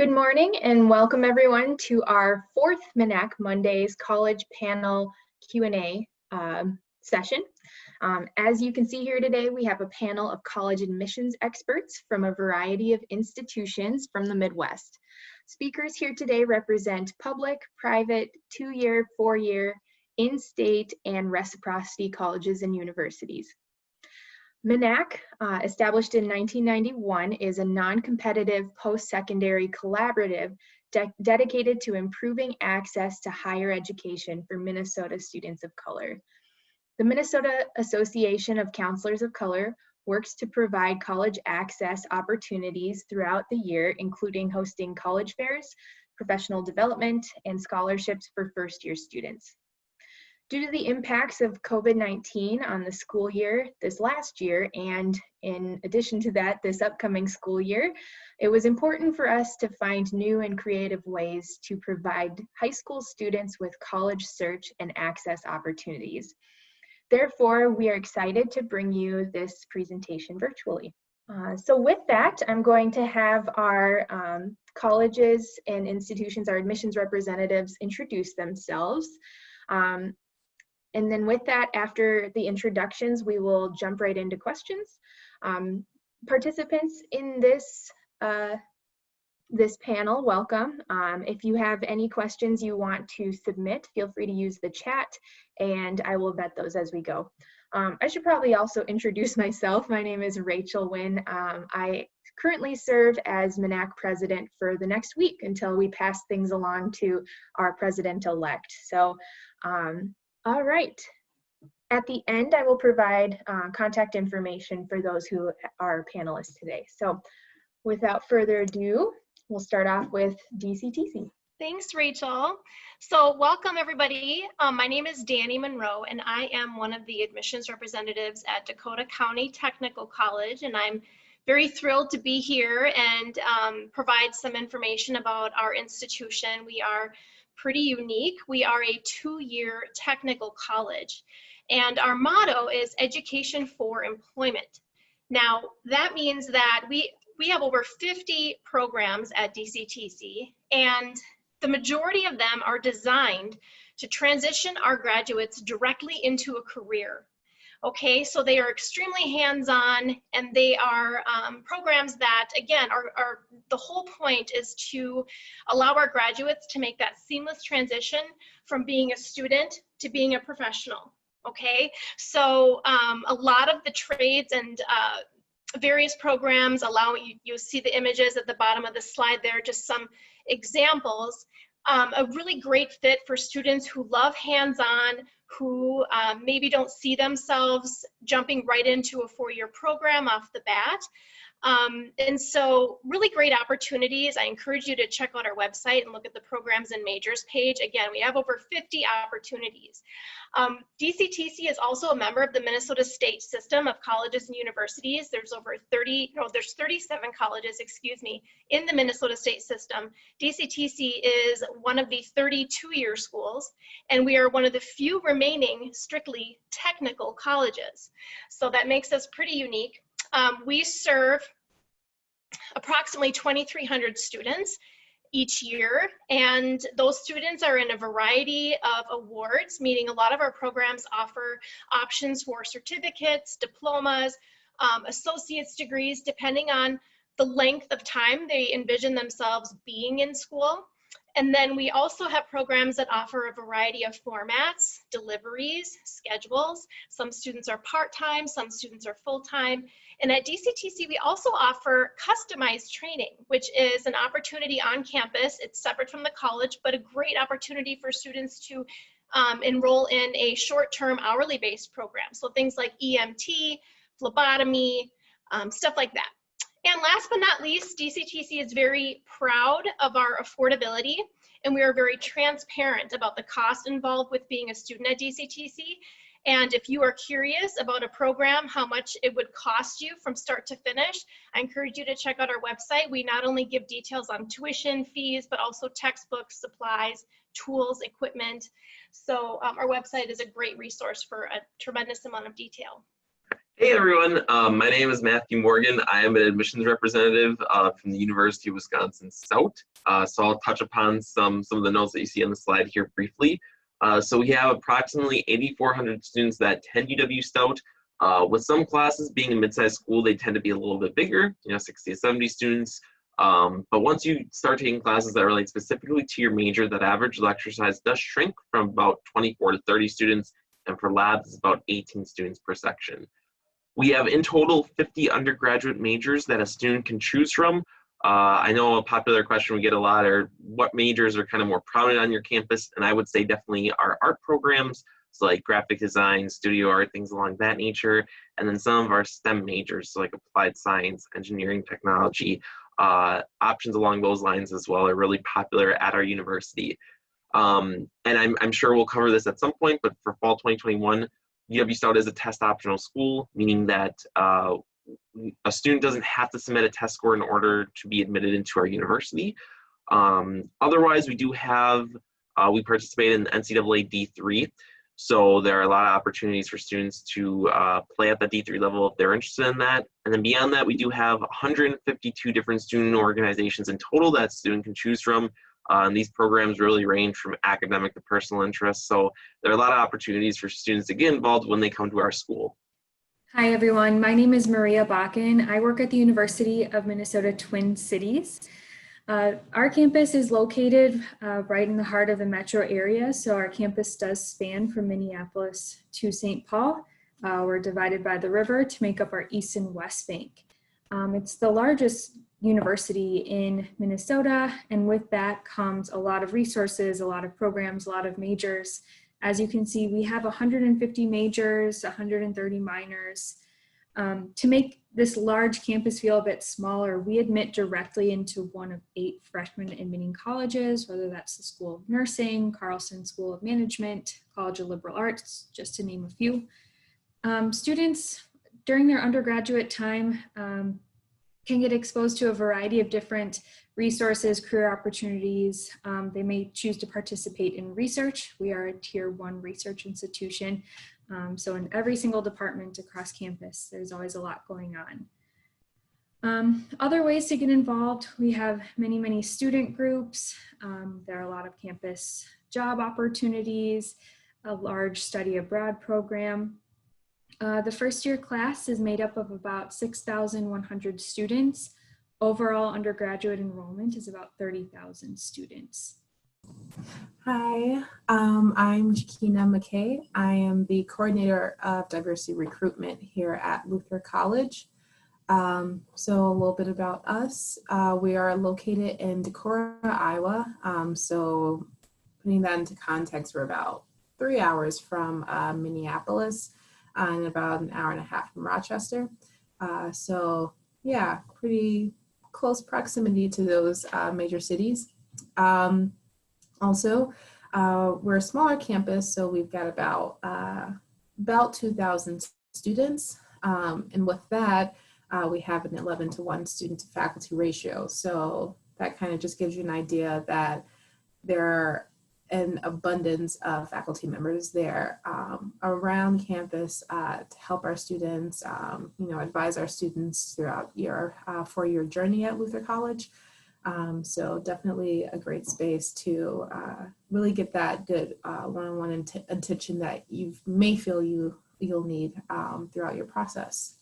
Good morning and welcome everyone to our fourth MnACC Mondays College Panel Q&A session. As you can see here today, we have a panel of college admissions experts from a variety of institutions from the Midwest. Speakers here today represent public, private, 2-year, 4-year, in-state, and reciprocity colleges and universities. MnACC, established in 1991, is a non-competitive post-secondary collaborative dedicated to improving access to higher education for Minnesota students of color. The Minnesota Association of Counselors of Color works to provide college access opportunities throughout the year, including hosting college fairs, professional development, and scholarships for first-year students. Due to the impacts of COVID-19 on the school year this last year, and in addition to that, this upcoming school year, it was important for us to find new and creative ways to provide high school students with college search and access opportunities. Therefore, we are excited to bring you this presentation virtually. So with that, I'm going to have our colleges and institutions, our admissions representatives, introduce themselves. And then with that, after the introductions, we will jump right into questions. Participants in this panel, welcome. If you have any questions you want to submit, feel free to use the chat and I will vet those as we go. I should probably also introduce myself. My name is Rachel Wynn. I currently serve as MnACC president for the next week until we pass things along to our president-elect. So, all right. At the end, I will provide contact information for those who are panelists today. So without further ado, we'll start off with DCTC. Thanks, Rachel. So welcome, everybody. My name is Danny Monroe, and I am one of the admissions representatives at Dakota County Technical College, and I'm very thrilled to be here and provide some information about our institution. We are pretty unique. We are a 2-year technical college, and our motto is education for employment. Now, that means that we have over 50 programs at DCTC, and the majority of them are designed to transition our graduates directly into a career. Okay, so they are extremely hands-on, and they are programs that, again, are the whole point is to allow our graduates to make that seamless transition from being a student to being a professional. Okay, so a lot of the trades and various programs allow you see the images at the bottom of the slide there, just some examples. A really great fit for students who love hands-on, who maybe don't see themselves jumping right into a 4-year program off the bat. And so really great opportunities. I encourage you to check out our website and look at the programs and majors page. Again, we have over 50 opportunities. DCTC is also a member of the Minnesota State System of Colleges and Universities. There's 37 colleges, excuse me, in the Minnesota State System. DCTC is one of the 30 2-year schools, and we are one of the few remaining strictly technical colleges. So that makes us pretty unique. We serve approximately 2,300 students each year, and those students are in a variety of awards, meaning a lot of our programs offer options for certificates, diplomas, associate's degrees, depending on the length of time they envision themselves being in school. And then we also have programs that offer a variety of formats, deliveries, schedules. Some students are part-time, some students are full-time. And at DCTC, we also offer customized training, which is an opportunity on campus. It's separate from the college, but a great opportunity for students to enroll in a short-term hourly-based program. So things like EMT, phlebotomy, stuff like that. And last but not least, DCTC is very proud of our affordability, and we are very transparent about the cost involved with being a student at DCTC. And if you are curious about a program, how much it would cost you from start to finish, I encourage you to check out our website. We not only give details on tuition fees, but also textbooks, supplies, tools, equipment. So our website is a great resource for a tremendous amount of detail. Hey everyone, my name is Matthew Morgan. I am an admissions representative from the University of Wisconsin Stout. So I'll touch upon some of the notes that you see on the slide here briefly. So we have approximately 8,400 students that attend UW Stout. With some classes being a mid-sized school, they tend to be a little bit bigger, 60 to 70 students. But once you start taking classes that relate specifically to your major, that average lecture size does shrink from about 24 to 30 students, and for labs, it's about 18 students per section. We have in total 50 undergraduate majors that a student can choose from. I know a popular question we get a lot are what majors are kind of more prominent on your campus, and I would say definitely our art programs, so like graphic design, studio art, things along that nature, and then some of our STEM majors, so like applied science, engineering, technology, options along those lines as well are really popular at our university. And I'm sure we'll cover this at some point, but for fall 2021, UW Stout is a test optional school, meaning that a student doesn't have to submit a test score in order to be admitted into our university. Otherwise, we do have, we participate in the NCAA D3. So there are a lot of opportunities for students to play at the D3 level if they're interested in that. And then beyond that, we do have 152 different student organizations in total that a student can choose from. And these programs really range from academic to personal interests. So there are a lot of opportunities for students to get involved when they come to our school. Hi everyone, my name is Maria Bakken. I work at the University of Minnesota Twin Cities. Our campus is located right in the heart of the metro area. So our campus does span from Minneapolis to St. Paul. We're divided by the river to make up our east and west bank. It's the largest university in Minnesota, and with that comes a lot of resources, a lot of programs, a lot of majors. As you can see, we have 150 majors, 130 minors. To make this large campus feel a bit smaller, we admit directly into one of 8 freshman admitting colleges, whether that's the School of Nursing, Carlson School of Management, College of Liberal Arts, just to name a few. Students during their undergraduate time can get exposed to a variety of different resources, career opportunities. They may choose to participate in research. We are a Tier 1 research institution. So in every single department across campus, there's always a lot going on. Other ways to get involved, we have many student groups. There are a lot of campus job opportunities, a large study abroad program. The first year class is made up of about 6,100 students. Overall undergraduate enrollment is about 30,000 students. Hi, I'm Jakina McKay. I am the coordinator of diversity recruitment here at Luther College. So a little bit about us. We are located in Dakota, Iowa. So putting that into context, we're about 3 hours from Minneapolis and about an hour and a half from Rochester. So yeah, pretty close proximity to those major cities. Also, we're a smaller campus, so we've got about 2,000 students. And with that, we have an 11-to-1 student to faculty ratio. So that kind of just gives you an idea that there are an abundance of faculty members there around campus to help our students, advise our students throughout your 4-year journey at Luther College. So definitely a great space to really get that good one-on-one attention that you may feel you'll need throughout your process.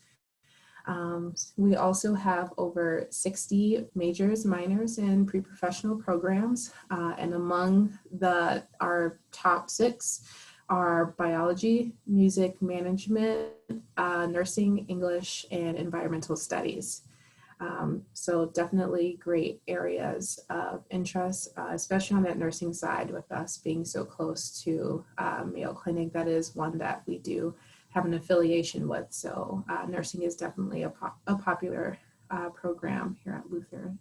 We also have over 60 majors, minors, and pre-professional programs, and among our top 6 are biology, music management, nursing, English, and environmental studies. So definitely great areas of interest, especially on that nursing side with us being so close to Mayo Clinic. That is one that we do have an affiliation with. So nursing is definitely a popular program here at Luther.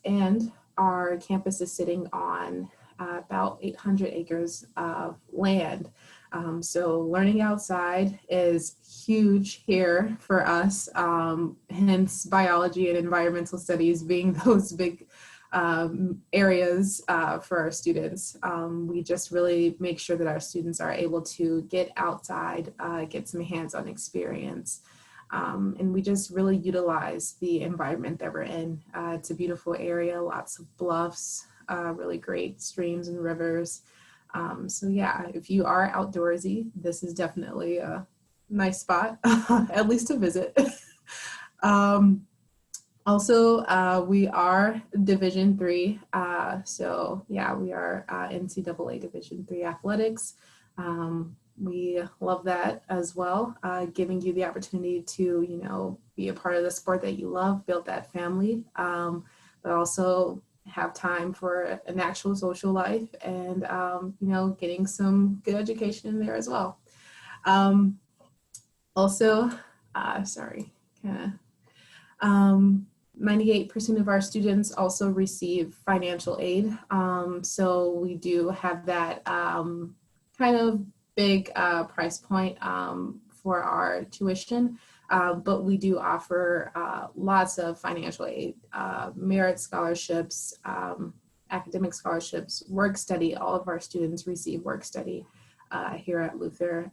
And our campus is sitting on about 800 acres of land. So learning outside is huge here for us, hence biology and environmental studies being those big areas for our students. We just really make sure that our students are able to get outside, get some hands-on experience. And we just really utilize the environment that we're in. It's a beautiful area, lots of bluffs, really great streams and rivers. So yeah, if you are outdoorsy, this is definitely a nice spot, at least to visit. Also, we are Division III. So yeah, we are NCAA Division III athletics. We love that as well, giving you the opportunity to, be a part of the sport that you love, build that family, but also have time for an actual social life and, getting some good education in there as well. Also, 98% of our students also receive financial aid. So we do have that kind of big price point for our tuition, but we do offer lots of financial aid, merit scholarships, academic scholarships, work study. All of our students receive work study here at Luther,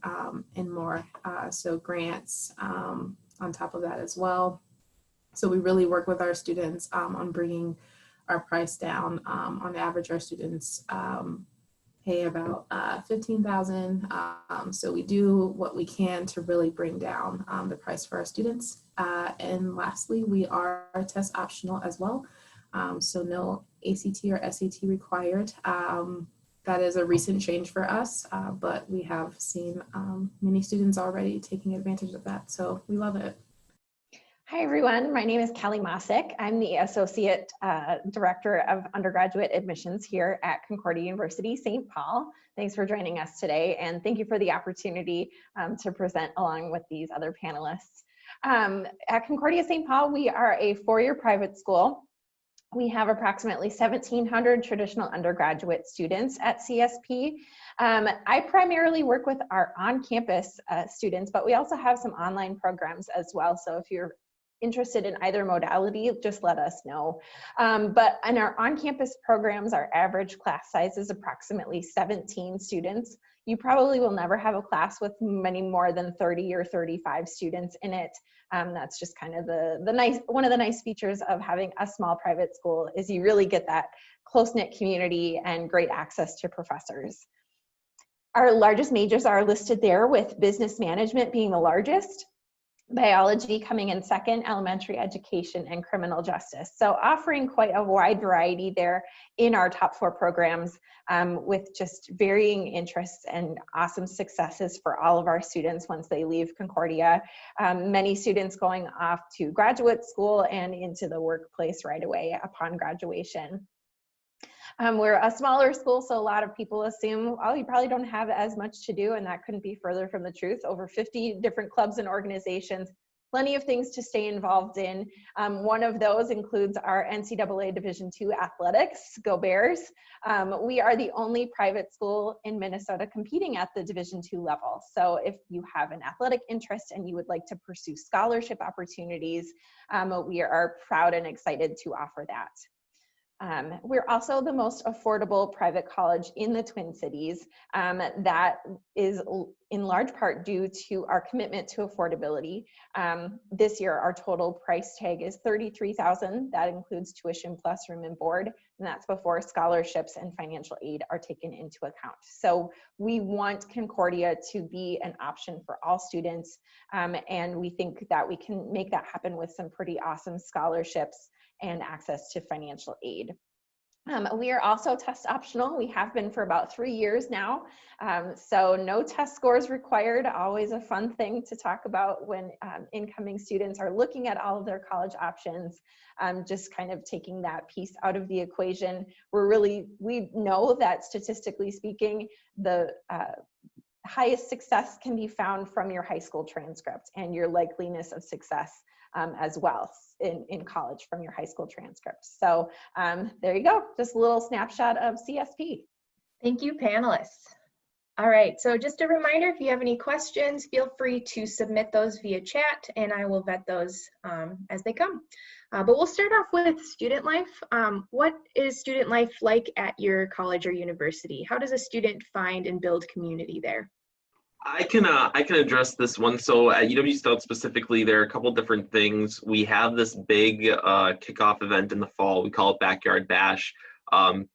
and more. So grants on top of that as well. So we really work with our students on bringing our price down. On average, our students pay about $15,000. So we do what we can to really bring down the price for our students. And lastly, we are test optional as well. So no ACT or SAT required. That is a recent change for us, but we have seen many students already taking advantage of that. So we love it. Hi, everyone. My name is Kelly MnACC. I'm the Associate Director of Undergraduate Admissions here at Concordia University, St. Paul. Thanks for joining us today, and thank you for the opportunity to present along with these other panelists. At Concordia St. Paul, we are a four-year private school. We have approximately 1,700 traditional undergraduate students at CSP. I primarily work with our on-campus students, but we also have some online programs as well. So if you're interested in either modality, just let us know. But in our on-campus programs, our average class size is approximately 17 students. You probably will never have a class with many more than 30 or 35 students in it. That's just kind of one of the nice features of having a small private school is you really get that close-knit community and great access to professors. Our largest majors are listed there, with business management being the largest, biology coming in second, elementary education, and criminal justice. So offering quite a wide variety there in our top four programs, with just varying interests and awesome successes for all of our students once they leave Concordia. Many students going off to graduate school and into the workplace right away upon graduation. We're a smaller school, so a lot of people assume, oh, you probably don't have as much to do, and that couldn't be further from the truth. Over 50 different clubs and organizations, plenty of things to stay involved in. One of those includes our NCAA Division II athletics, Go Bears. We are the only private school in Minnesota competing at the Division II level. So if you have an athletic interest and you would like to pursue scholarship opportunities, we are proud and excited to offer that. We're also the most affordable private college in the Twin Cities. That is in large part due to our commitment to affordability. This year, our total price tag is $33,000. That includes tuition plus room and board, and that's before scholarships and financial aid are taken into account. So we want Concordia to be an option for all students, and we think that we can make that happen with some pretty awesome scholarships and access to financial aid. We are also test optional. We have been for about 3 years now. So no test scores required, always a fun thing to talk about when incoming students are looking at all of their college options, just kind of taking that piece out of the equation. We know that statistically speaking, the highest success can be found from your high school transcript and your likeliness of success as well in college from your high school transcript. So there you go, just a little snapshot of CSP. Thank you, panelists. All right, so just a reminder, if you have any questions, feel free to submit those via chat and I will vet those as they come. But we'll start off with student life. What is student life like at your college or university? How does a student find and build community there? I can address this one. So at UW Stout specifically, there are a couple different things. We have this big kickoff event in the fall. We call it Backyard Bash.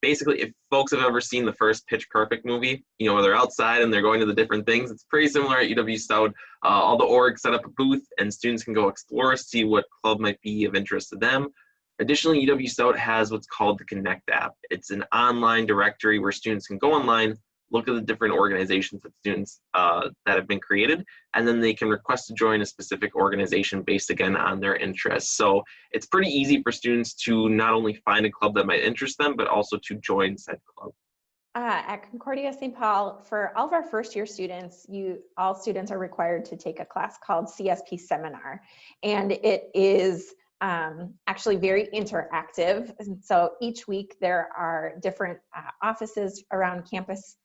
Basically, if folks have ever seen the first Pitch Perfect movie, where they're outside and they're going to the different things, it's pretty similar at UW Stout. All the orgs set up a booth and students can go explore, see what club might be of interest to them. Additionally, UW Stout has what's called the Connect app. It's an online directory where students can go online, look at the different organizations that students that have been created, and then they can request to join a specific organization based again on their interests. So it's pretty easy for students to not only find a club that might interest them, but also to join said club. At Concordia St. Paul, for all of our first year students, all students are required to take a class called CSP Seminar, and it is actually very interactive. And so each week there are different offices around campus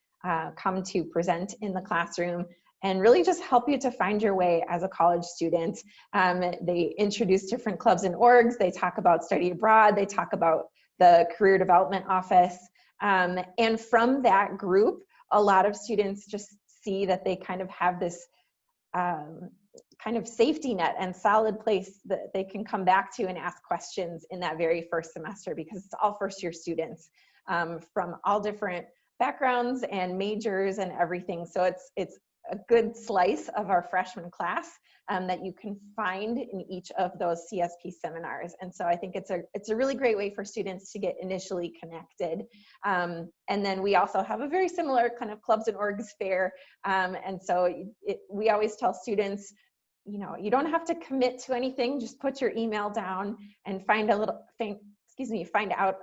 come to present in the classroom and really just help you to find your way as a college student. They introduce different clubs and orgs. They talk about study abroad. They talk about the career development office. And from that group, a lot of students just see that they kind of have this kind of safety net and solid place that they can come back to and ask questions in that very first semester, because it's all first year students from all different backgrounds and majors and everything. So it's a good slice of our freshman class that you can find in each of those CSP seminars. And so I think it's a really great way for students to get initially connected. And then we also have a very similar kind of clubs and orgs fair. And so we always tell students, you don't have to commit to anything, just put your email down and find out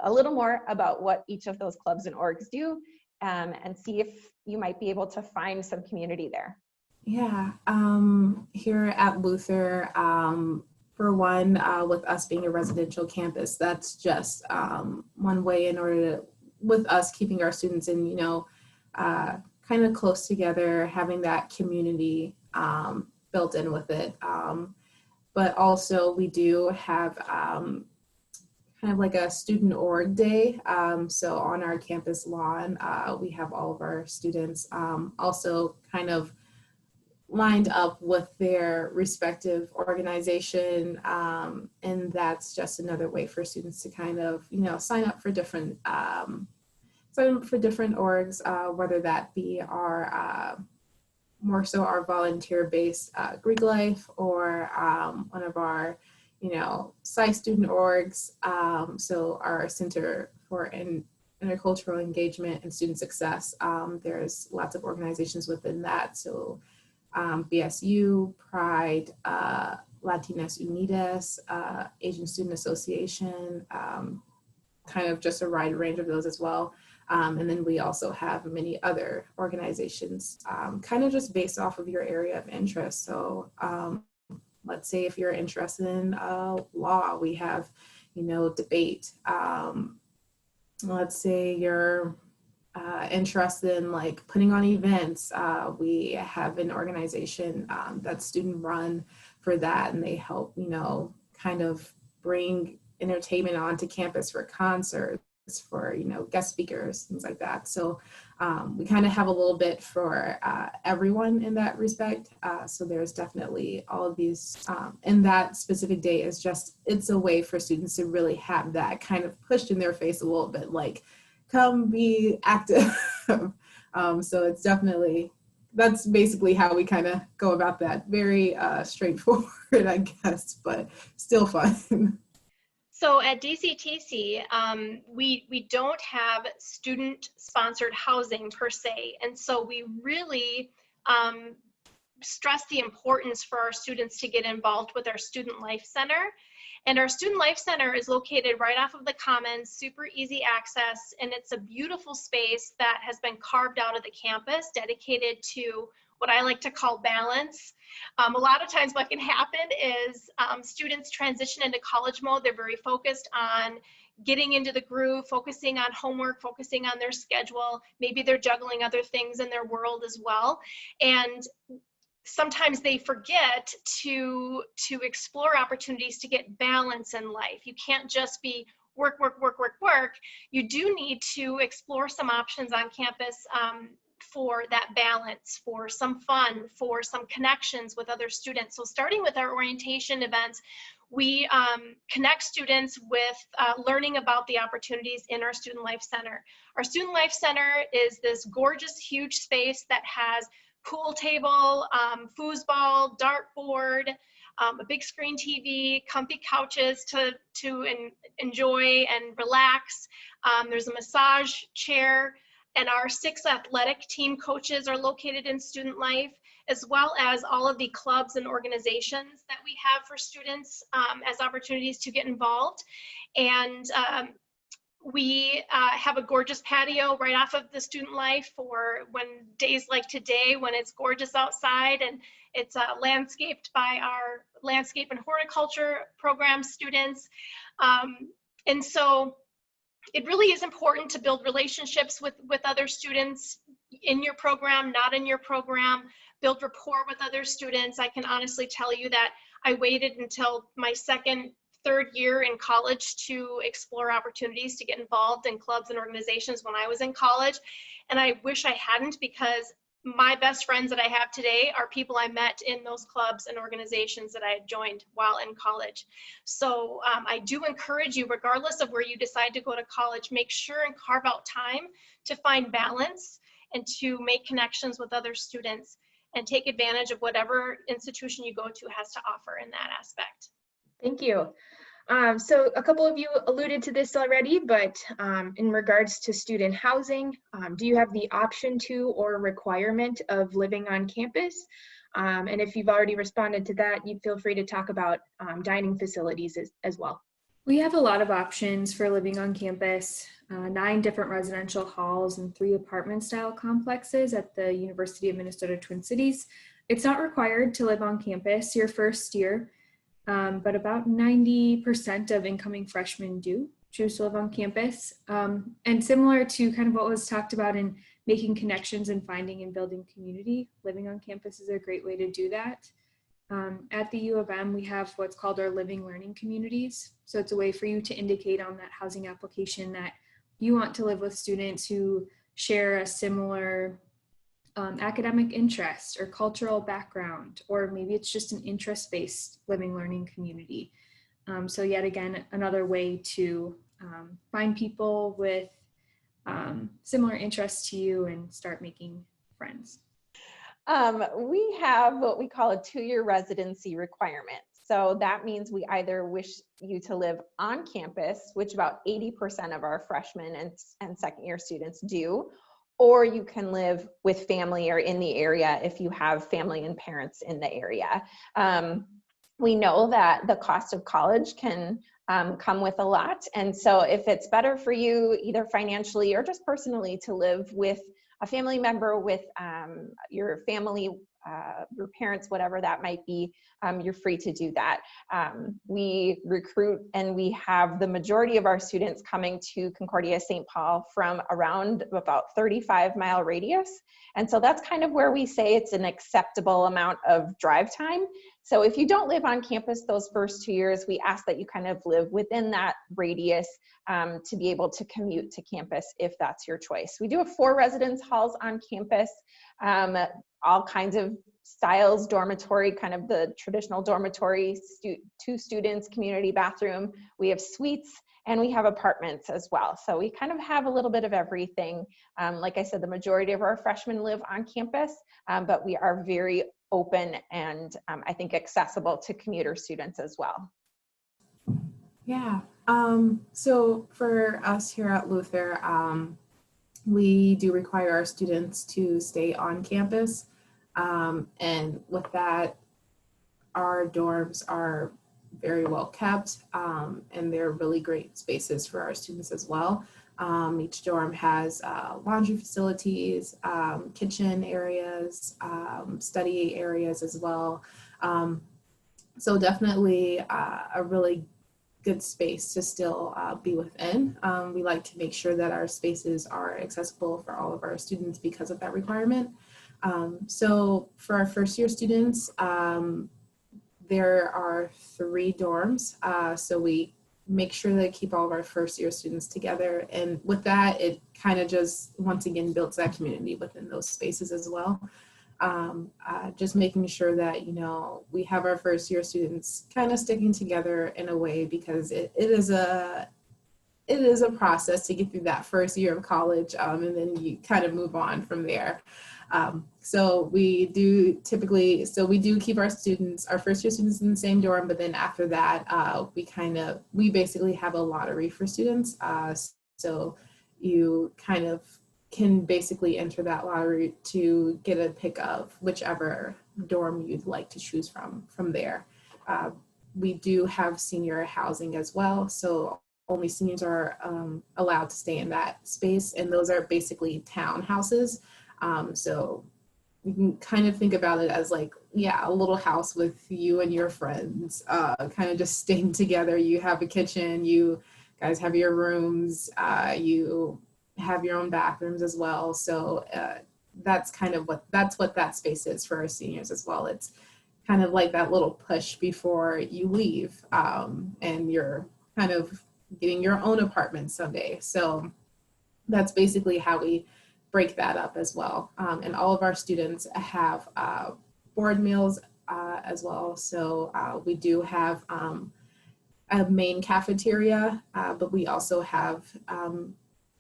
a little more about what each of those clubs and orgs do, and see if you might be able to find some community there. Yeah, here at Luther, for one, with us being a residential campus, that's just one way in order to, with us keeping our students in, kind of close together, having that community built in with it. But also we do have kind of like a student org day. So on our campus lawn, we have all of our students also kind of lined up with their respective organization. And that's just another way for students to kind of, sign up for different orgs, whether that be our more so our volunteer-based Greek life or one of our Sci student orgs, so our Center for Intercultural Engagement and Student Success. There's lots of organizations within that, so BSU, Pride, Latinas Unidas, Asian Student Association, kind of just a wide range of those as well. And then we also have many other organizations, kind of just based off of your area of interest. So let's say if you're interested in law, we have, debate. Let's say you're interested in like putting on events. We have an organization that's student run for that, and they help, kind of bring entertainment onto campus for concerts, for guest speakers, things like that. So we kind of have a little bit for everyone in that respect. So there's definitely all of these, and that specific day is just, it's a way for students to really have that kind of pushed in their face a little bit, like come be active. So it's definitely, that's basically how we kind of go about that. Very straightforward, I guess, but still fun. So at DCTC, we don't have student-sponsored housing per se, and so we really stress the importance for our students to get involved with our Student Life Center. And our Student Life Center is located right off of the Commons, super easy access, and it's a beautiful space that has been carved out of the campus, dedicated to what I like to call balance. A lot of times what can happen is students transition into college mode. They're very focused on, getting into the groove, focusing on homework, focusing on their schedule. Maybe they're juggling other things in their world as well. And sometimes they forget to explore opportunities to get balance in life. You can't just be work, work, work, work, work. You do need to explore some options on campus for that balance, for some fun, for some connections with other students. So starting with our orientation events, we connect students with learning about the opportunities in our Student Life Center. Our Student Life Center is this gorgeous, huge space that has pool table, foosball, dartboard, a big screen TV, comfy couches to enjoy and relax. There's a massage chair, and our 6 athletic team coaches are located in Student Life, as well as all of the clubs and organizations that we have for students as opportunities to get involved. And we have a gorgeous patio right off of the Student Life for when days like today, when it's gorgeous outside, and it's landscaped by our landscape and horticulture program students. And so it really is important to build relationships with other students in your program, not in your program, build rapport with other students. I can honestly tell you that I waited until my third year in college to explore opportunities to get involved in clubs and organizations when I was in college. And I wish I hadn't, because my best friends that I have today are people I met in those clubs and organizations that I had joined while in college. So I do encourage you, regardless of where you decide to go to college, make sure and carve out time to find balance and to make connections with other students and take advantage of whatever institution you go to has to offer in that aspect. Thank you. So a couple of you alluded to this already, but in regards to student housing, do you have the option to or requirement of living on campus? And if you've already responded to that, you feel free to talk about dining facilities as well. We have a lot of options for living on campus, 9 different residential halls and 3 apartment style complexes at the University of Minnesota Twin Cities. It's not required to live on campus your first year, but about 90% of incoming freshmen do choose to live on campus. And similar to kind of what was talked about in making connections and finding and building community, living on campus is a great way to do that. At the U of M, we have what's called our living learning communities. So it's a way for you to indicate on that housing application that you want to live with students who share a similar academic interest or cultural background, or maybe it's just an interest-based living learning community. So yet again, another way to find people with similar interests to you and start making friends. We have what we call a 2-year residency requirement. So that means we either wish you to live on campus, which about 80% of our freshmen and second year students do, or you can live with family or in the area if you have family and parents in the area. We know that the cost of college can come with a lot. And so if it's better for you, either financially or just personally, to live with a family member, with your family, your parents, whatever that might be, you're free to do that. We recruit and we have the majority of our students coming to Concordia St. Paul from around about 35-mile radius. And so that's kind of where we say it's an acceptable amount of drive time. So if you don't live on campus those first 2 years, we ask that you kind of live within that radius to be able to commute to campus if that's your choice. We do have 4 residence halls on campus, all kinds of styles, dormitory, kind of the traditional dormitory, 2 students, community bathroom. We have suites and we have apartments as well. So we kind of have a little bit of everything. Like I said, the majority of our freshmen live on campus, but we are very open and I think accessible to commuter students as well. Yeah, so for us here at Luther, we do require our students to stay on campus. And with that, our dorms are very well kept, and they're really great spaces for our students as well. Each dorm has laundry facilities, kitchen areas, study areas as well. So definitely a really good space to still be within. We like to make sure that our spaces are accessible for all of our students because of that requirement. So for our first year students, there are 3 dorms. So we make sure that keep all of our first year students together. And with that, it kind of just, once again, builds that community within those spaces as well. Just making sure that, you know, we have our first year students kind of sticking together in a way, because it is a process to get through that first year of college, and then you kind of move on from there. So we do keep our first year students in the same dorm, but then after that, we basically have a lottery for students. So you kind of can basically enter that lottery to get a pick of whichever dorm you'd like to choose from there. We do have senior housing as well, so only seniors are allowed to stay in that space, and those are basically townhouses. So you can kind of think about it as like, yeah, a little house with you and your friends, kind of just staying together. You have a kitchen, you guys have your rooms, you have your own bathrooms as well. So that's what that space is for our seniors as well. It's kind of like that little push before you leave, and you're kind of getting your own apartment someday. So that's basically how we break that up as well. And all of our students have board meals as well. So we do have a main cafeteria, but we also have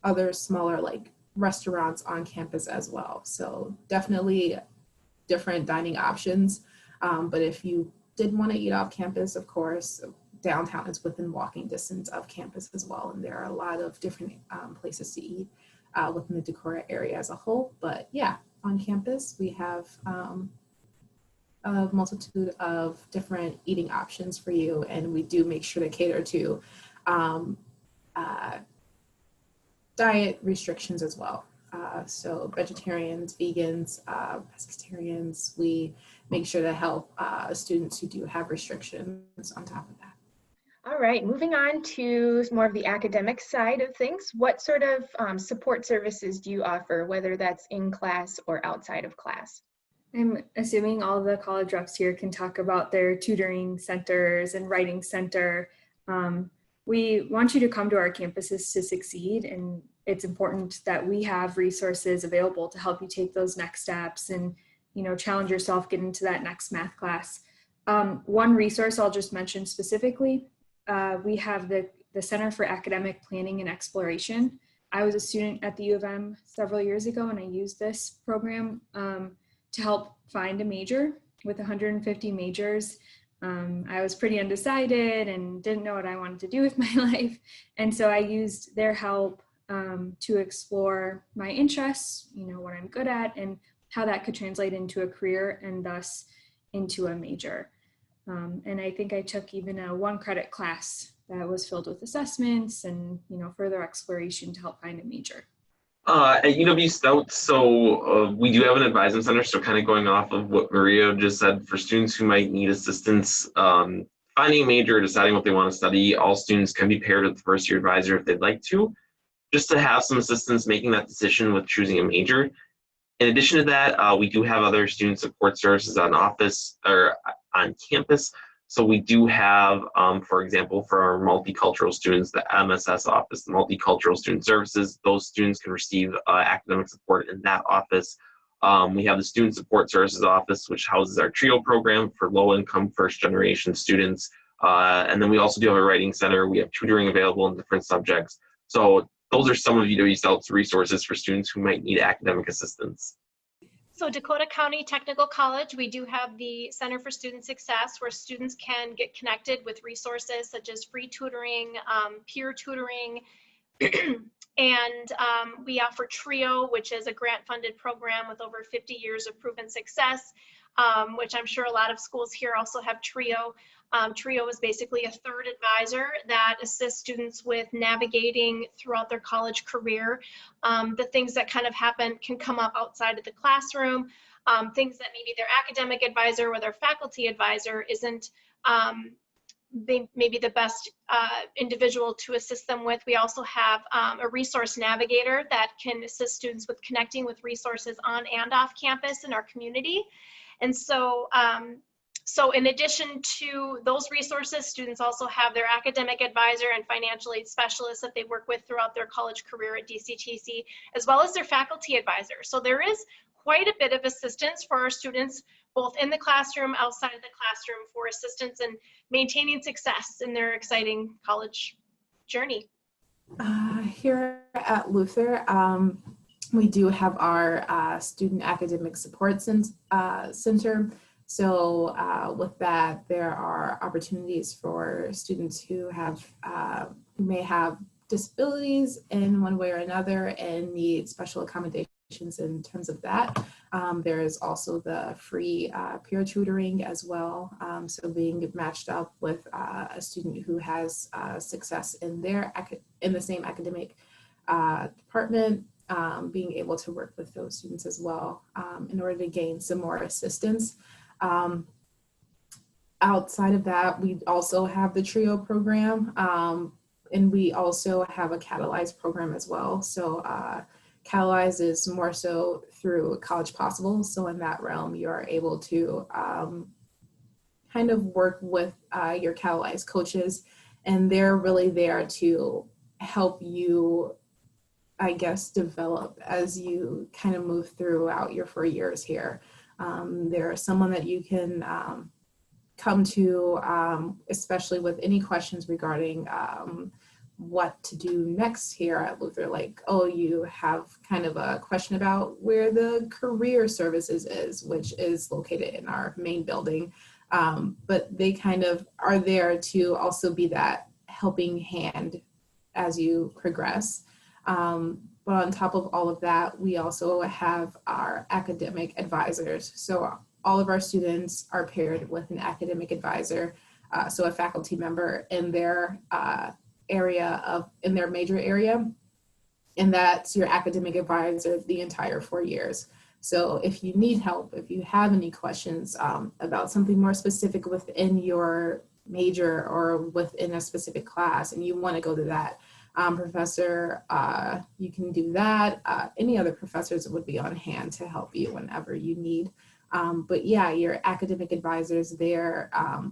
other smaller like restaurants on campus as well. So definitely different dining options. But if you did want to eat off campus, of course, downtown is within walking distance of campus as well. And there are a lot of different places to eat within the Dakota area as a whole. But yeah, on campus, we have a multitude of different eating options for you. And we do make sure to cater to diet restrictions as well. So vegetarians, vegans, pescatarians, we make sure to help students who do have restrictions on top of that. All right, moving on to more of the academic side of things. What sort of support services do you offer, whether that's in class or outside of class? I'm assuming all the college reps here can talk about their tutoring centers and writing center. We want you to come to our campuses to succeed, and it's important that we have resources available to help you take those next steps and, you know, challenge yourself, get into that next math class. One resource I'll just mention specifically, we have the Center for Academic Planning and Exploration. I was a student at the U of M several years ago, and I used this program to help find a major with 150 majors. I was pretty undecided and didn't know what I wanted to do with my life. And so I used their help to explore my interests, you know, what I'm good at and how that could translate into a career and thus into a major. And I think I took even a 1-credit class that was filled with assessments and, you know, further exploration to help find a major. At UW Stout, so we do have an advisement center. So kind of going off of what Maria just said, for students who might need assistance finding a major or deciding what they want to study, all students can be paired with the first year advisor if they'd like to, just to have some assistance making that decision with choosing a major. In addition to that, we do have other student support services on campus. So we do have, for example, for our multicultural students, the MSS office, the Multicultural Student Services. Those students can receive academic support in that office. We have the Student Support Services office, which houses our TRIO program for low-income first-generation students. And then we also do have a writing center. We have tutoring available in different subjects. So those are some of UW Stout's resources for students who might need academic assistance. So Dakota County Technical College, we do have the Center for Student Success, where students can get connected with resources such as free tutoring, peer tutoring, and we offer TRIO, which is a grant-funded program with over 50 years of proven success, which I'm sure a lot of schools here also have TRIO. TRIO is basically a third advisor that assists students with navigating throughout their college career. The things that kind of happen can come up outside of the classroom, things that maybe their academic advisor or their faculty advisor isn't maybe the best individual to assist them with. We also have a resource navigator that can assist students with connecting with resources on and off campus in our community. And so, so in addition to those resources, students also have their academic advisor and financial aid specialist that they work with throughout their college career at DCTC, as well as their faculty advisor. So there is quite a bit of assistance for our students, both in the classroom, outside of the classroom, for assistance in maintaining success in their exciting college journey. Here at Luther, we do have our Student Academic Support Center. So with that, there are opportunities for students who have who may have disabilities in one way or another and need special accommodations in terms of that. There is also the free peer tutoring as well. So being matched up with a student who has success in the same academic department, being able to work with those students as well in order to gain some more assistance. Outside of that, we also have the TRIO program, and we also have a Catalyze program as well. So Catalyze is more so through College Possible. So in that realm, you're able to kind of work with your Catalyze coaches, and they're really there to help you, I guess, develop as you kind of move throughout your 4 years here. There's someone that you can come to, especially with any questions regarding what to do next here at Luther. Like, oh, you have kind of a question about where the career services is, which is located in our main building. But they kind of are there to also be that helping hand as you progress. But on top of all of that, we also have our academic advisors. So all of our students are paired with an academic advisor, so a faculty member in their in their major area, and that's your academic advisor the entire 4 years. So if you need help, if you have any questions about something more specific within your major or within a specific class, and you want to go to that professor, you can do that. Any other professors would be on hand to help you whenever you need. But yeah, your academic advisors there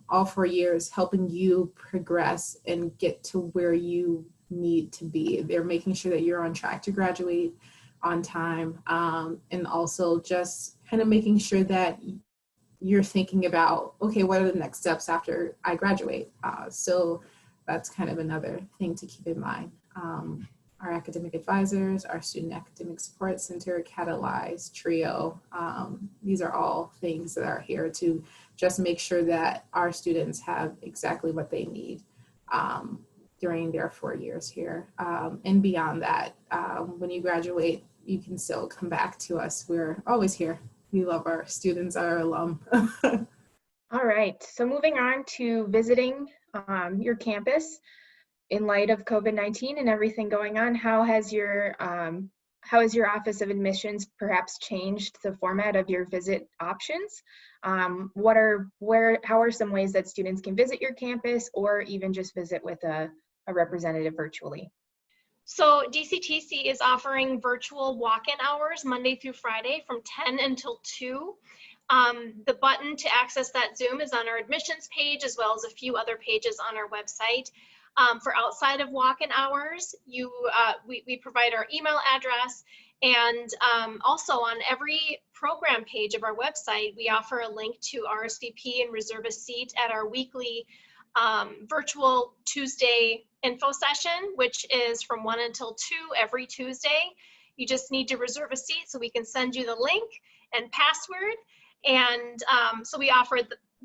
all 4 years helping you progress and get to where you need to be. They're making sure that you're on track to graduate on time, and also just kind of making sure that you're thinking about, okay, what are the next steps after I graduate? So that's kind of another thing to keep in mind. Our academic advisors, our Student Academic Support Center, Catalyze, TRIO, these are all things that are here to just make sure that our students have exactly what they need during their 4 years here. And beyond that, when you graduate, you can still come back to us. We're always here. We love our students, our alum. All right, so moving on to visiting your campus. In light of COVID-19 and everything going on, how has your Office of Admissions perhaps changed the format of your visit options? How are some ways that students can visit your campus, or even just visit with a representative virtually? So DCTC is offering virtual walk-in hours Monday through Friday from 10 until 2. The button to access that Zoom is on our admissions page, as well as a few other pages on our website. For outside of walk-in hours, we provide our email address, and also on every program page of our website, we offer a link to RSVP and reserve a seat at our weekly virtual Tuesday info session, which is from 1 until 2 every Tuesday. You just need to reserve a seat so we can send you the link and password. And so we offer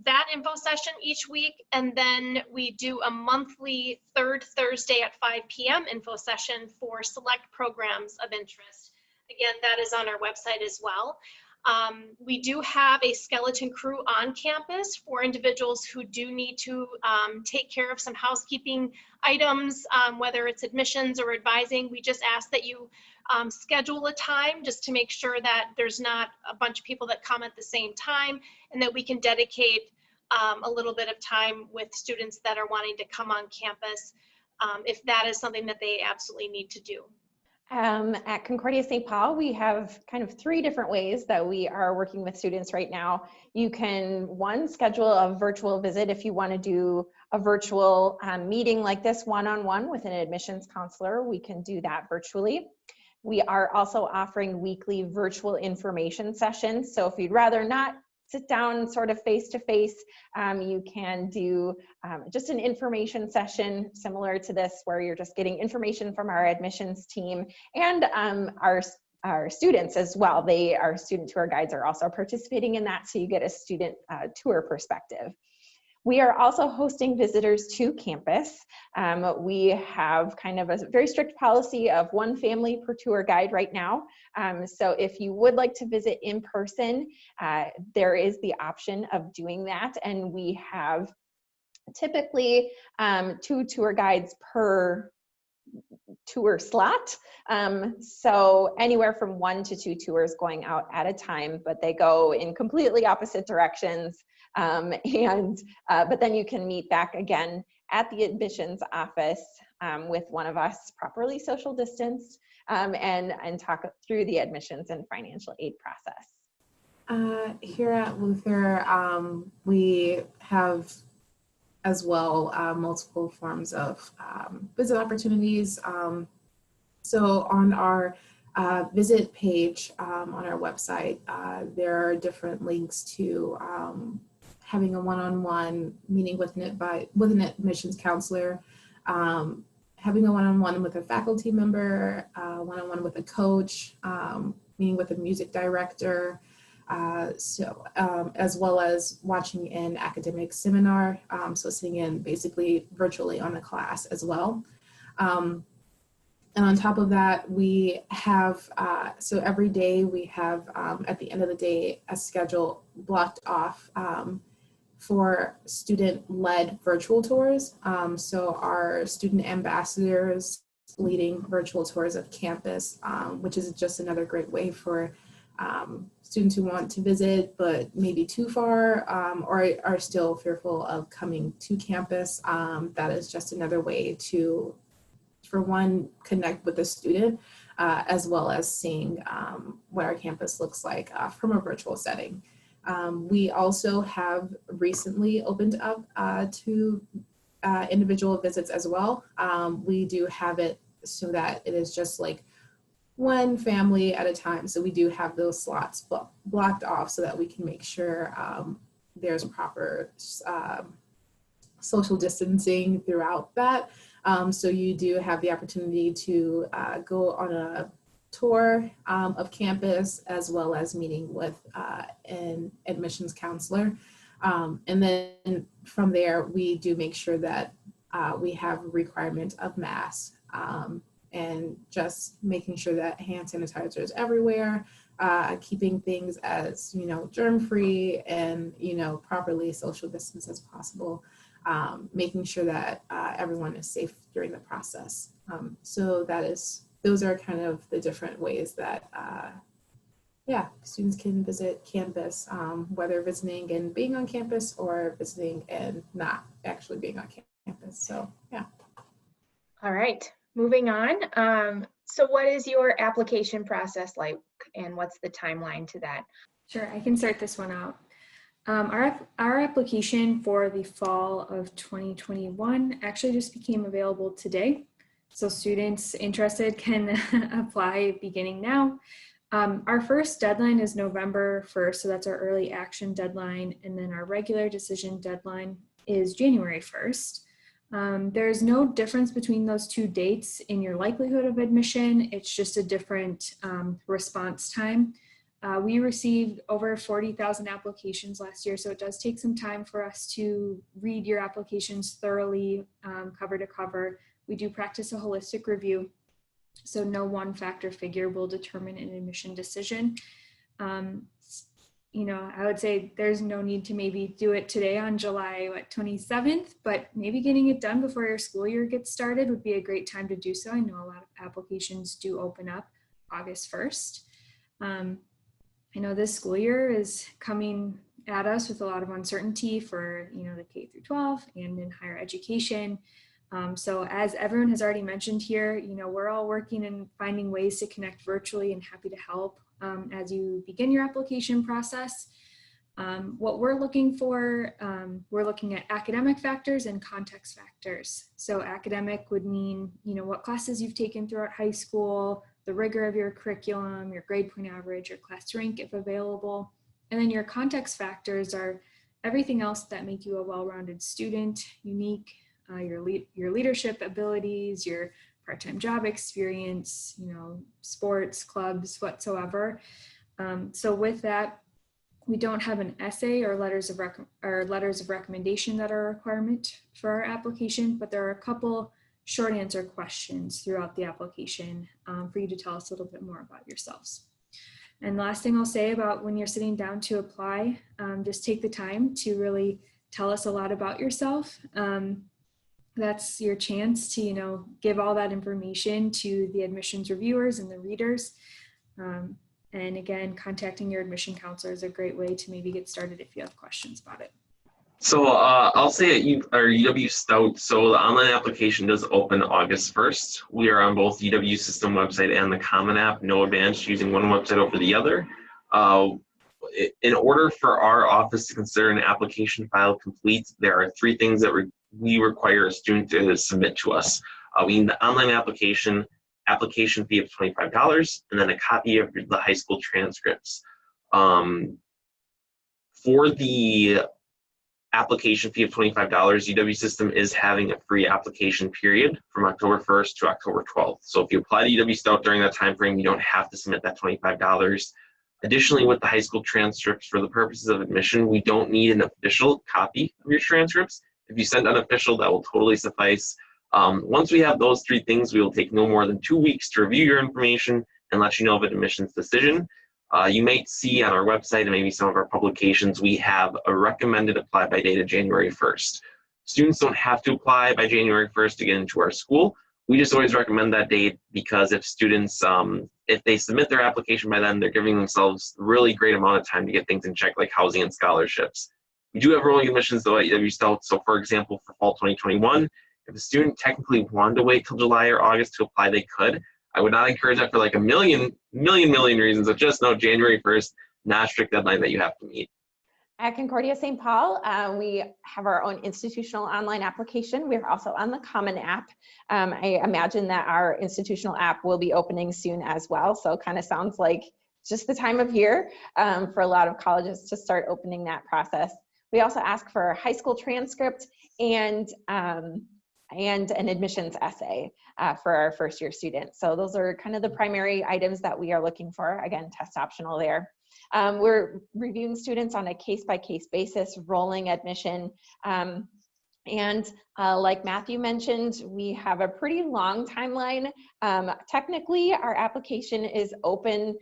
that info session each week, and then we do a monthly third Thursday at 5 p.m. info session for select programs of interest. Again, that is on our website as well. We do have a skeleton crew on campus for individuals who do need to take care of some housekeeping items, whether it's admissions or advising. We just ask that you schedule a time just to make sure that there's not a bunch of people that come at the same time, and that we can dedicate a little bit of time with students that are wanting to come on campus, if that is something that they absolutely need to do. At Concordia St. Paul, we have kind of 3 different ways that we are working with students right now. You can, one, schedule a virtual visit if you want to do a virtual meeting like this one-on-one with an admissions counselor. We can do that virtually. We are also offering weekly virtual information sessions. So if you'd rather not sit down sort of face-to-face, you can do just an information session similar to this, where you're just getting information from our admissions team and our students as well. Our student tour guides are also participating in that, so you get a student tour perspective. We are also hosting visitors to campus. We have kind of a very strict policy of 1 family per tour guide right now. So if you would like to visit in person, there is the option of doing that. And we have typically 2 tour guides per tour slot. So anywhere from 1 to 2 tours going out at a time, but they go in completely opposite directions. But then you can meet back again at the admissions office with one of us, properly social distanced, and talk through the admissions and financial aid process. Here at Luther, we have as well multiple forms of visit opportunities. So on our visit page on our website, there are different links to having a one-on-one meeting with an admissions counselor, having a one-on-one with a faculty member, one-on-one with a coach, meeting with a music director, as well as watching an academic seminar, so sitting in basically virtually on a class as well. And on top of that, we have, so every day we have, at the end of the day, a schedule blocked off for student-led virtual tours. So our student ambassadors leading virtual tours of campus, which is just another great way for students who want to visit but maybe too far or are still fearful of coming to campus. That is just another way to, for one, connect with the student, as well as seeing what our campus looks like from a virtual setting. We also have recently opened up to individual visits as well. We do have it so that it is just like 1 family at a time. So we do have those slots blocked off so that we can make sure there's proper social distancing throughout that. So you do have the opportunity to go on a tour of campus, as well as meeting with an admissions counselor. And then from there, we do make sure that we have a requirement of masks and just making sure that hand sanitizer is everywhere, keeping things as, germ-free and, properly social distance as possible. Making sure that everyone is safe during the process. So those are kind of the different ways that, students can visit campus, whether visiting and being on campus or visiting and not actually being on campus. So, yeah. All right, moving on. So what is your application process like, and what's the timeline to that? Sure, I can start this one out. Our application for the fall of 2021 actually just became available today. So students interested can apply beginning now. Our first deadline is November 1st, so that's our early action deadline. And then our regular decision deadline is January 1st. There's no difference between those 2 dates in your likelihood of admission. It's just a different response time. We received over 40,000 applications last year, so it does take some time for us to read your applications thoroughly, cover to cover. We do practice a holistic review, so no one factor figure will determine an admission decision. I would say there's no need to maybe do it today on July 27th, but maybe getting it done before your school year gets started would be a great time to do so. I know a lot of applications do open up August 1st. I know this school year is coming at us with a lot of uncertainty for, the K through 12 and in higher education. So as everyone has already mentioned here, we're all working and finding ways to connect virtually, and happy to help as you begin your application process. What we're looking for, we're looking at academic factors and context factors. So academic would mean, what classes you've taken throughout high school, the rigor of your curriculum, your grade point average, your class rank if available. And then your context factors are everything else that make you a well-rounded student, unique, your leadership abilities, your part-time job experience, sports, clubs, whatsoever. So with that, we don't have an essay or letters of recommendation that are a requirement for our application, but there are a couple short answer questions throughout the application for you to tell us a little bit more about yourselves. And last thing I'll say about when you're sitting down to apply, just take the time to really tell us a lot about yourself. That's your chance to, give all that information to the admissions reviewers and the readers. And again, contacting your admission counselor is a great way to maybe get started if you have questions about it. So I'll say at UW Stout, so the online application does open August 1st. We are on both UW system website and the Common App, no advantage to using one website over the other. In order for our office to consider an application file complete, there are 3 things that we require a student to submit to us. We need the online application fee of $25, and then a copy of the high school transcripts. For the application fee of $25, UW System is having a free application period from October 1st to October 12th. So if you apply to UW Stout during that time frame, you don't have to submit that $25. Additionally, with the high school transcripts, for the purposes of admission, we don't need an official copy of your transcripts. If you send unofficial, that will totally suffice. Once we have those 3 things, we will take no more than 2 weeks to review your information and let you know of an admissions decision. You might see on our website and maybe some of our publications, we have a recommended apply by date of January 1st. Students don't have to apply by January 1st to get into our school. We just always recommend that date because if students, if they submit their application by then, they're giving themselves a really great amount of time to get things in check, like housing and scholarships. We do have rolling admissions though at UW Stout. So for example, for fall 2021, if a student technically wanted to wait till July or August to apply, they could. I would not encourage that for like a million reasons. But just know January 1st, not a strict deadline that you have to meet. At Concordia St. Paul, we have our own institutional online application. We're also on the Common App. I imagine that our institutional app will be opening soon as well. So it kind of sounds like just the time of year for a lot of colleges to start opening that process. We also ask for a high school transcript and an admissions essay for our first year students. So those are kind of the primary items that we are looking for. Again, test optional there. We're reviewing students on a case-by-case basis, rolling admission. And like Matthew mentioned, we have a pretty long timeline. Technically, our application is open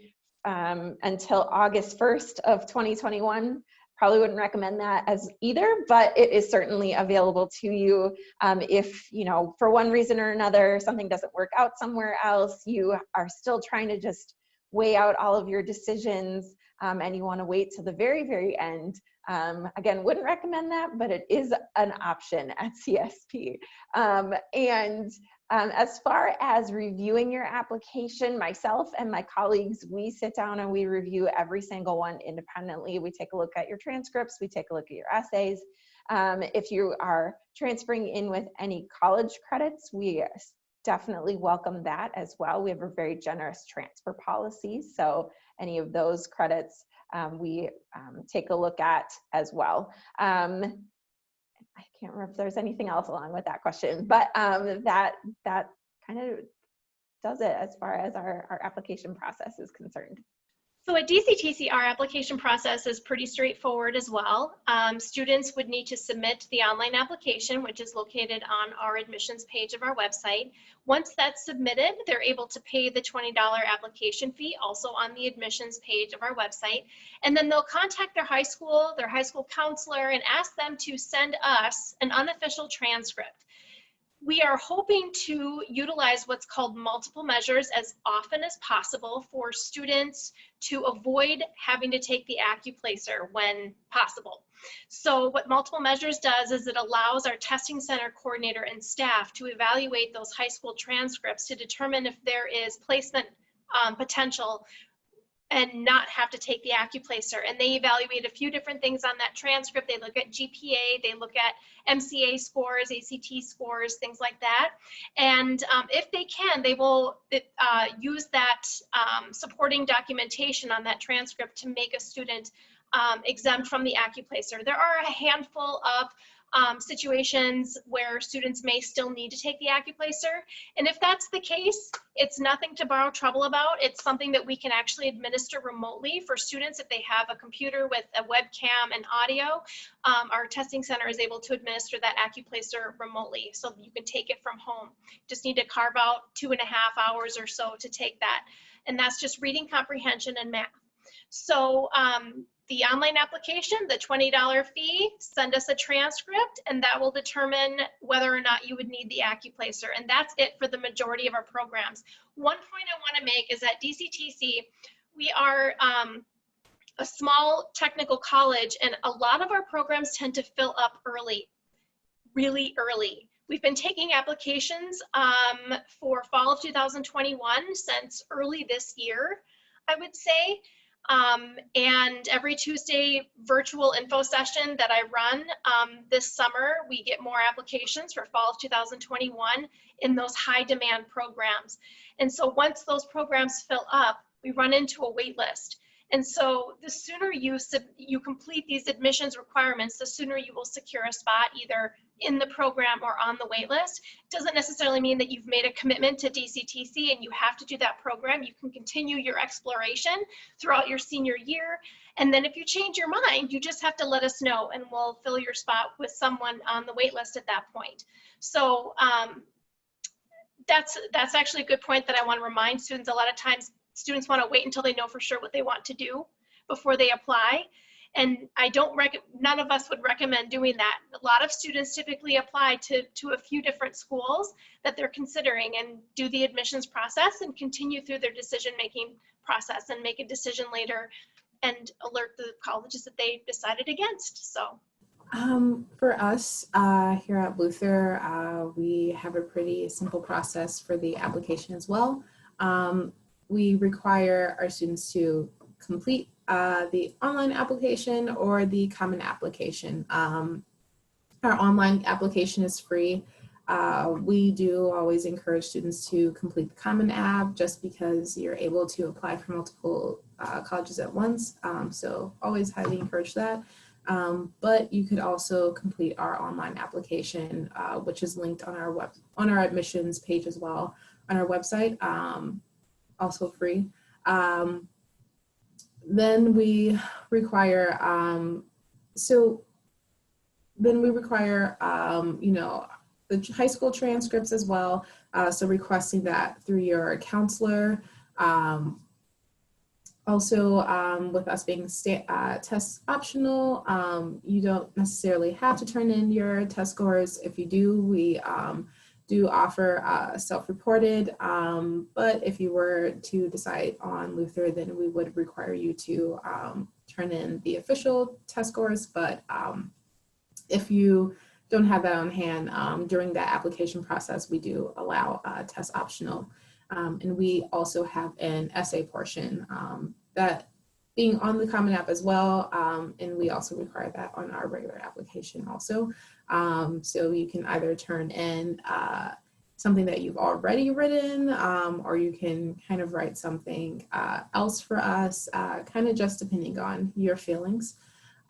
until August 1st of 2021. Probably wouldn't recommend that as either, but it is certainly available to you if, for one reason or another, something doesn't work out somewhere else, you are still trying to just weigh out all of your decisions and you want to wait till the very, very end. Again, wouldn't recommend that, but it is an option at CSP. As far as reviewing your application, myself and my colleagues, we sit down and we review every single one independently. We take a look at your transcripts, we take a look at your essays. If you are transferring in with any college credits, we definitely welcome that as well. We have a very generous transfer policy, so any of those credits we take a look at as well. I can't remember if there's anything else along with that question, but that kind of does it as far as our application process is concerned. So at DCTC, our application process is pretty straightforward as well. Students would need to submit the online application, which is located on our admissions page of our website. Once that's submitted, they're able to pay the $20 application fee, also on the admissions page of our website. And then they'll contact their high school counselor, and ask them to send us an unofficial transcript. We are hoping to utilize what's called multiple measures as often as possible for students to avoid having to take the AccuPlacer when possible. So what multiple measures does is it allows our testing center coordinator and staff to evaluate those high school transcripts to determine if there is placement potential and not have to take the AccuPlacer. And they evaluate a few different things on that transcript. They look at GPA, they look at MCA scores, ACT scores, things like that. And if they can, they will use that supporting documentation on that transcript to make a student exempt from the AccuPlacer. There are a handful of situations where students may still need to take the AccuPlacer. And if that's the case, it's nothing to borrow trouble about. It's something that we can actually administer remotely for students if they have a computer with a webcam and audio. Our testing center is able to administer that AccuPlacer remotely, so you can take it from home. Just need to carve out 2.5 hours or so to take that. And that's just reading comprehension and math. So the online application, the $20 fee, send us a transcript, and that will determine whether or not you would need the AccuPlacer. And that's it for the majority of our programs. One point I want to make is that DCTC, we are a small technical college, and a lot of our programs tend to fill up early, really early. We've been taking applications for fall of 2021 since early this year, I would say. And every Tuesday virtual info session that I run this summer, we get more applications for fall of 2021 in those high demand programs. And so once those programs fill up, we run into a wait list. And so the sooner you complete these admissions requirements, the sooner you will secure a spot either in the program or on the wait list. It doesn't necessarily mean that you've made a commitment to DCTC and you have to do that program. You can continue your exploration throughout your senior year. And then if you change your mind, you just have to let us know and we'll fill your spot with someone on the wait list at that point. So that's actually a good point that I want to remind students. A lot of times students want to wait until they know for sure what they want to do before they apply. And none of us would recommend doing that. A lot of students typically apply to a few different schools that they're considering and do the admissions process and continue through their decision-making process and make a decision later and alert the colleges that they decided against. So. For us here at Luther, we have a pretty simple process for the application as well. We require our students to complete the online application or the common application. Our online application is free. We do always encourage students to complete the common app just because you're able to apply for multiple colleges at once. So always highly encourage that. But you could also complete our online application, which is linked on our admissions page as well on our website, also free. Then we require, you know, the high school transcripts as well. So requesting that through your counselor. Also, with us being test optional, you don't necessarily have to turn in your test scores. If you do, we do offer self-reported, but if you were to decide on Luther, then we would require you to turn in the official test scores. But if you don't have that on hand during that application process, we do allow test optional. And we also have an essay portion that being on the Common App as well, and we also require that on our regular application also. So you can either turn in something that you've already written, or you can kind of write something else for us, kind of just depending on your feelings.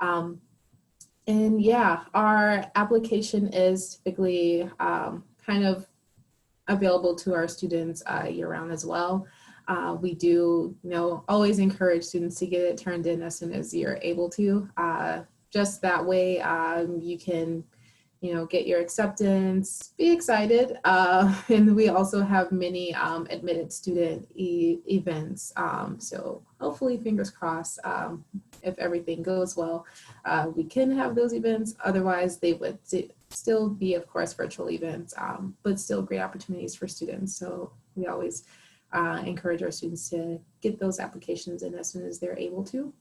And yeah, our application is typically kind of available to our students year-round as well. We do, you know, always encourage students to get it turned in as soon as you're able to. Just that way you can, you know, get your acceptance, be excited. And we also have many admitted student events. So hopefully, fingers crossed, if everything goes well, we can have those events. Otherwise, they would still be, of course, virtual events, but still great opportunities for students. So we always encourage our students to get those applications in as soon as they're able to.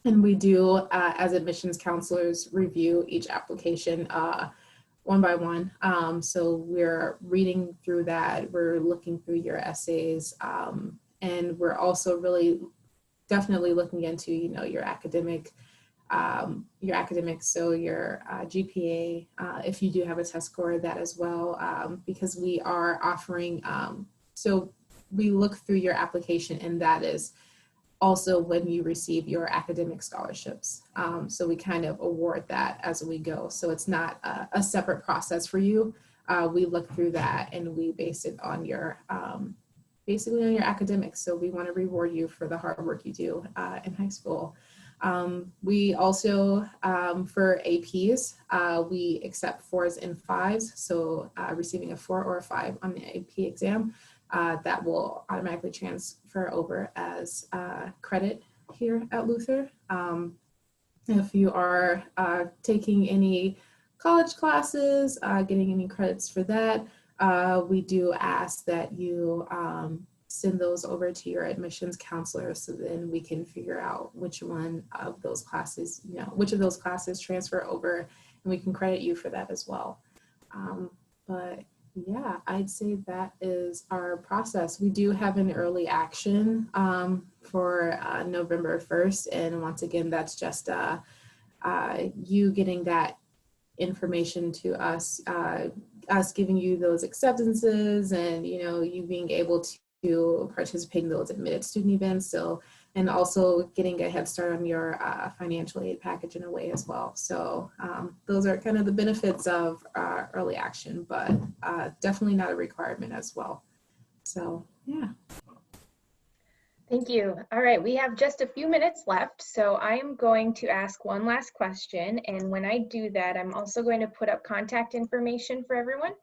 And we do, as admissions counselors, review each application one by one. So we're reading through that, we're looking through your essays, and we're also really definitely looking into, you know, your academics, so your GPA, if you do have a test score, that as well, because we are offering, so we look through your application, and that is also when you receive your academic scholarships. So we kind of award that as we go. So it's not a separate process for you. We look through that and we base it on your, basically on your academics. So we want to reward you for the hard work you do in high school. We also, for APs, we accept 4s and 5s. So receiving a 4 or a 5 on the AP exam, that will automatically transfer over as credit here at Luther. If you are taking any college classes, getting any credits for that, we do ask that you send those over to your admissions counselor, so then we can figure out which one of those classes, you know, which of those classes transfer over, and we can credit you for that as well. But yeah, I'd say that is our process. We do have an early action for November 1st. And once again, that's just you getting that information to us, us giving you those acceptances, and, you know, you being able to participate in those admitted student events. So, and also getting a head start on your financial aid package in a way as well. So those are kind of the benefits of early action, but definitely not a requirement as well. So yeah. Thank you. All right, we have just a few minutes left, so I'm going to ask one last question. And when I do that, I'm also going to put up contact information for everyone.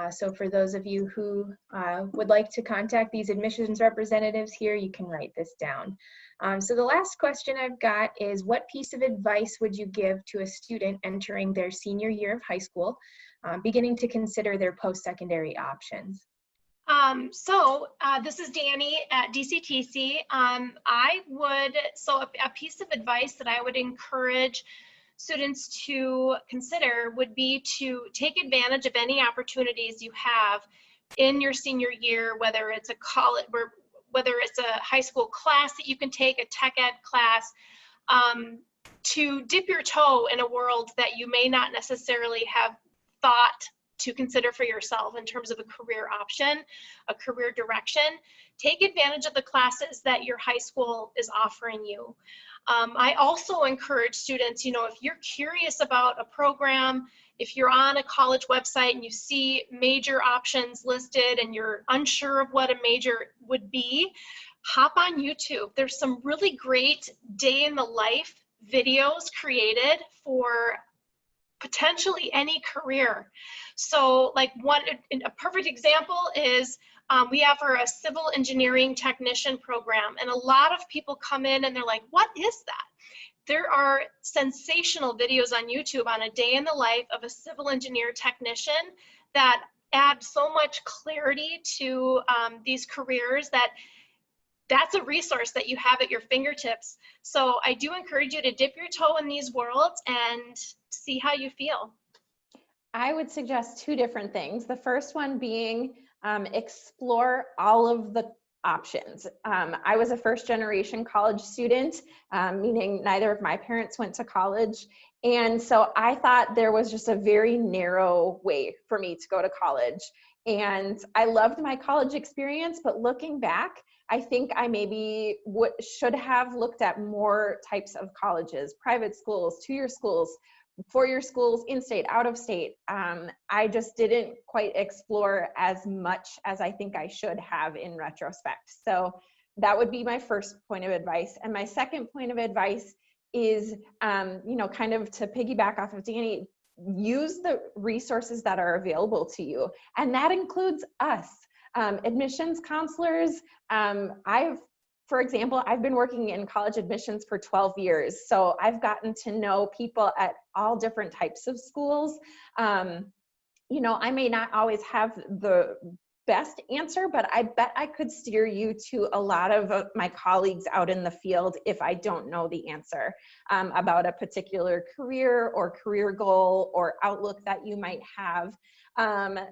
So for those of you who would like to contact these admissions representatives here, you can write this down. So the last question I've got is, what piece of advice would you give to a student entering their senior year of high school, beginning to consider their post-secondary options? This is Danny at DCTC. A piece of advice that I would encourage students to consider would be to take advantage of any opportunities you have in your senior year, whether it's a college, whether it's a high school class that you can take, a tech ed class, to dip your toe in a world that you may not necessarily have thought to consider for yourself in terms of a career option, a career direction. Take advantage of the classes that your high school is offering you. I also encourage students, you know, if you're curious about a program, if you're on a college website and you see major options listed and you're unsure of what a major would be, hop on YouTube. There's some really great day in the life videos created for potentially any career. So like a perfect example is we offer a civil engineering technician program, and a lot of people come in and they're like, what is that? There are sensational videos on YouTube on a day in the life of a civil engineer technician that add so much clarity to these careers that's a resource that you have at your fingertips. So I do encourage you to dip your toe in these worlds and see how you feel. I would suggest two different things. The first one being explore all of the options. I was a first generation college student, meaning neither of my parents went to college. And so I thought there was just a very narrow way for me to go to college. And I loved my college experience, but looking back, I think I maybe should have looked at more types of colleges, private schools, 2-year schools, 4-year schools, in-state, out-of-state. I just didn't quite explore as much as I think I should have in retrospect. So that would be my first point of advice. And my second point of advice is, you know, kind of to piggyback off of Danny, use the resources that are available to you. And that includes us, admissions counselors. I've For example, I've been working in college admissions for 12 years, so I've gotten to know people at all different types of schools. You know, I may not always have the best answer, but I bet I could steer you to a lot of my colleagues out in the field if I don't know the answer about a particular career or career goal or outlook that you might have.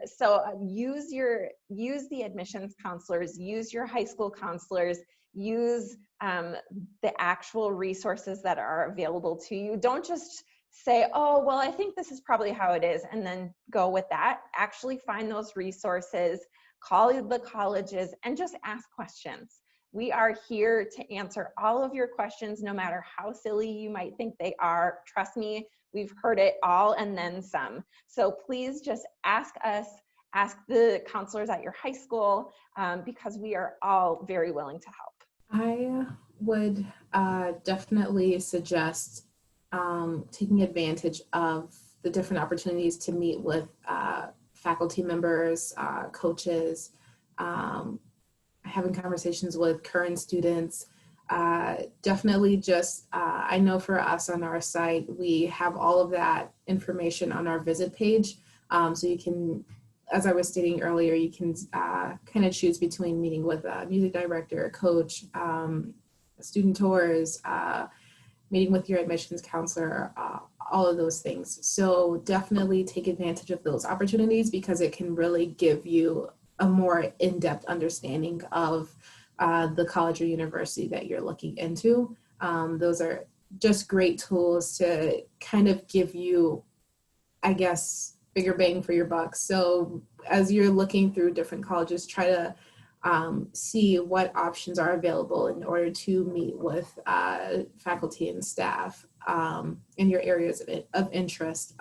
So use the admissions counselors, use your high school counselors, use the actual resources that are available to you. Don't just say, oh, well, I think this is probably how it is, and then go with that. Actually find those resources, call the colleges, and just ask questions. We are here to answer all of your questions, no matter how silly you might think they are. Trust me, we've heard it all and then some. So please just ask us, ask the counselors at your high school, because we are all very willing to help. I would definitely suggest taking advantage of the different opportunities to meet with faculty members, coaches, having conversations with current students. Definitely just, I know for us on our site, we have all of that information on our visit page. So you can, as I was stating earlier, you can kind of choose between meeting with a music director, a coach, student tours, meeting with your admissions counselor, all of those things. So definitely take advantage of those opportunities, because it can really give you a more in-depth understanding of the college or university that you're looking into. Those are just great tools to kind of give you, I guess, bigger bang for your buck. So as you're looking through different colleges, try to see what options are available in order to meet with faculty and staff in your areas of interest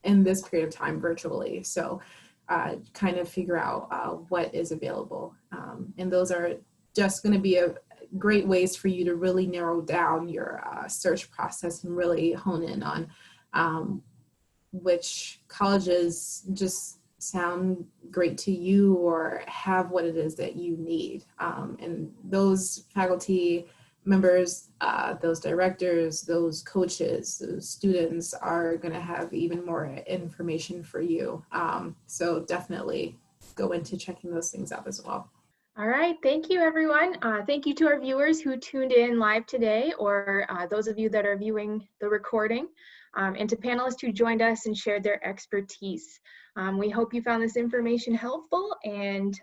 in this period of time virtually. So kind of figure out what is available. And those are just going to be great ways for you to really narrow down your search process and really hone in on which colleges just sound great to you or have what it is that you need. And those faculty members, those directors, those coaches, those students are going to have even more information for you. So definitely go into checking those things out as well. All right, thank you everyone. Thank you to our viewers who tuned in live today, or those of you that are viewing the recording, and to panelists who joined us and shared their expertise. We hope you found this information helpful, and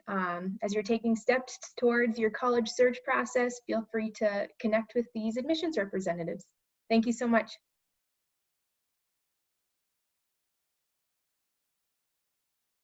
as you're taking steps towards your college search process, feel free to connect with these admissions representatives. Thank you so much.